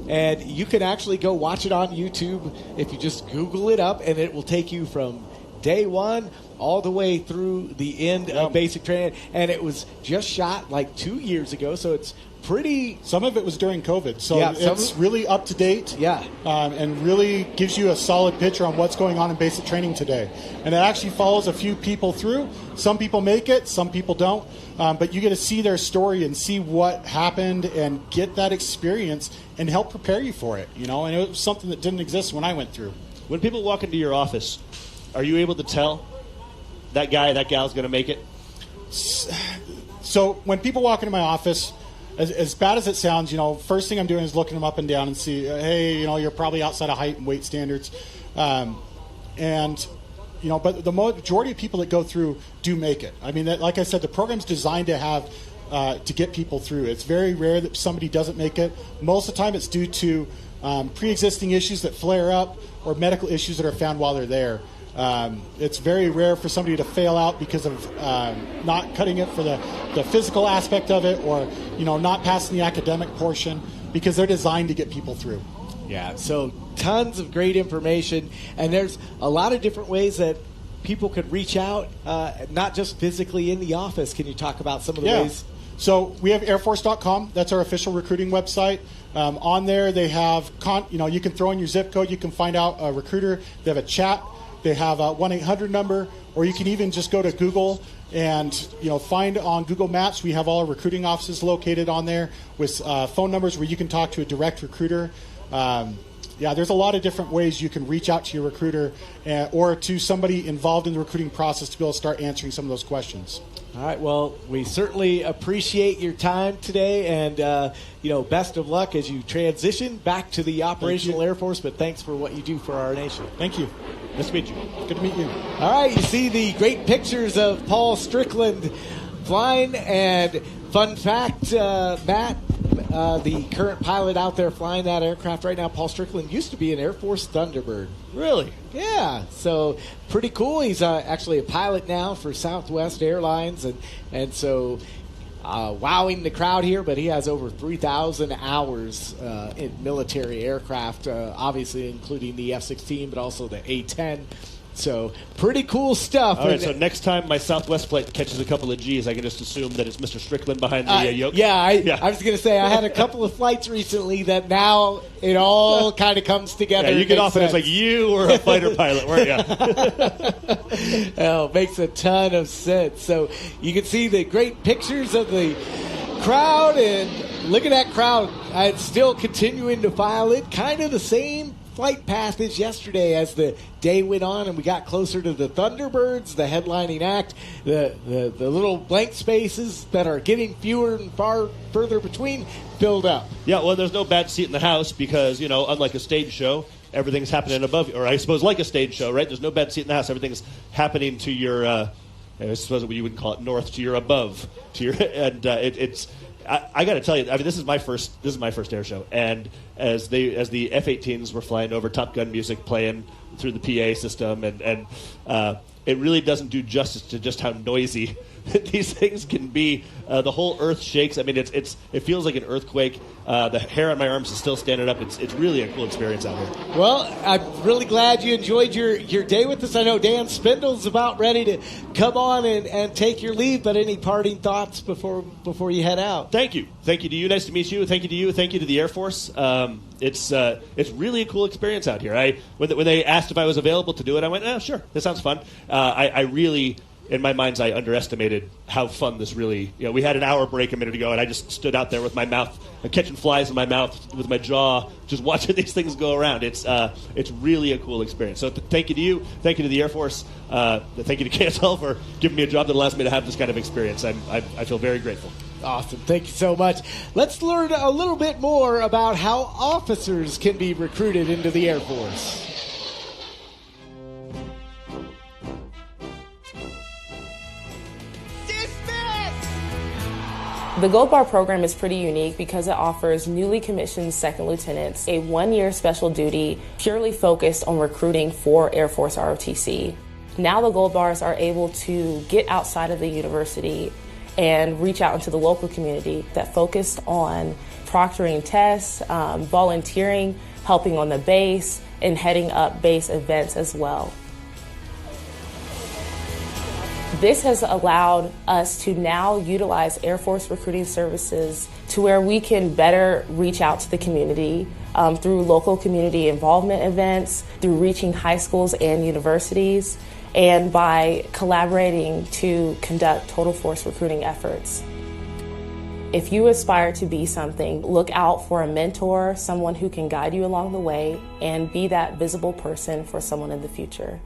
And you can actually go watch it on YouTube if you just Google it up, and it will take you from day one all the way through the end of basic training. And it was just shot like 2 years ago, so it's pretty... Some of it was during COVID, so it's really up to date. Yeah. And really gives you a solid picture on what's going on in basic training today. And it actually follows a few people through. Some people make it, some people don't. But you get to see their story and see what happened and get that experience and help prepare you for it. And it was something that didn't exist when I went through. When people walk into your office, are you able to tell that guy, that gal's going to make it? So when people walk into my office, as bad as it sounds, first thing I'm doing is looking them up and down and see, hey, you're probably outside of height and weight standards. And but the majority of people that go through do make it. I mean, like I said, the program's designed to have to get people through. It's very rare that somebody doesn't make it. Most of the time, it's due to pre-existing issues that flare up or medical issues that are found while they're there. It's very rare for somebody to fail out because of not cutting it for the physical aspect of it, or not passing the academic portion, because they're designed to get people through. Yeah, so tons of great information, and there's a lot of different ways that people could reach out, not just physically in the office. Can you talk about some of the ways? So we have airforce.com. That's our official recruiting website. On there, they have, you can throw in your zip code. You can find out a recruiter. They have a chat. They have a 1-800 number, or you can even just go to Google and find on Google Maps. We have all our recruiting offices located on there with phone numbers where you can talk to a direct recruiter. There's a lot of different ways you can reach out to your recruiter or to somebody involved in the recruiting process to be able to start answering some of those questions. All right. Well, we certainly appreciate your time today, and best of luck as you transition back to the operational Air Force. But thanks for what you do for our nation. Thank you. Nice to meet you. Good to meet you. All right. You see the great pictures of Paul Strickland flying, and fun fact, Matt. The current pilot out there flying that aircraft right now, Paul Strickland, used to be an Air Force Thunderbird. Really? Yeah, so pretty cool. He's actually a pilot now for Southwest Airlines, and so wowing the crowd here, but he has over 3,000 hours in military aircraft, obviously including the F-16, but also the A-10. So pretty cool stuff. All right, so next time my Southwest flight catches a couple of G's, I can just assume that it's Mr. Strickland behind the yoke? I was going to say, I had a couple of flights recently that now it all kind of comes together. Yeah, you get off and it's like you were a fighter pilot, weren't you? Well, makes a ton of sense. So you can see the great pictures of the crowd, and look at that crowd. It's still continuing to file in, kind of the same flight path as yesterday as the day went on and we got closer to the Thunderbirds, the headlining act, the little blank spaces that are getting fewer and further between filled up. Yeah, well, there's no bad seat in the house because, unlike a stage show, everything's happening above you. Or I suppose like a stage show, right? There's no bad seat in the house. Everything's happening to your, I suppose what you would call it north, to your above. To your, and it's... I got to tell you, I mean, this is my first air show, and as the F-18s were flying over, Top Gun music playing through the PA system, and it really doesn't do justice to just how noisy these things can be. The whole earth shakes. I mean, it feels like an earthquake. The hair on my arms is still standing up. It's really a cool experience out here. Well, I'm really glad you enjoyed your day with us. I know Dan Spindle's about ready to come on and take your leave, but any parting thoughts before you head out? Thank you to you. Nice to meet you. Thank you to you. Thank you to the Air Force. It's really a cool experience out here. When they asked if I was available to do it, I went, sure, this sounds fun. I really, in my mind's eye, underestimated how fun this really. We had an hour break a minute ago, and I just stood out there with my mouth, catching flies in my mouth with my jaw, just watching these things go around. It's really a cool experience. So thank you to you. Thank you to the Air Force. Thank you to KSL for giving me a job that allows me to have this kind of experience. I feel very grateful. Awesome. Thank you so much. Let's learn a little bit more about how officers can be recruited into the Air Force. The Gold Bar program is pretty unique because it offers newly commissioned second lieutenants a 1-year special duty purely focused on recruiting for Air Force ROTC. Now the Gold Bars are able to get outside of the university and reach out into the local community that focused on proctoring tests, volunteering, helping on the base, and heading up base events as well. This has allowed us to now utilize Air Force recruiting services to where we can better reach out to the community through local community involvement events, through reaching high schools and universities, and by collaborating to conduct total force recruiting efforts. If you aspire to be something, look out for a mentor, someone who can guide you along the way, and be that visible person for someone in the future.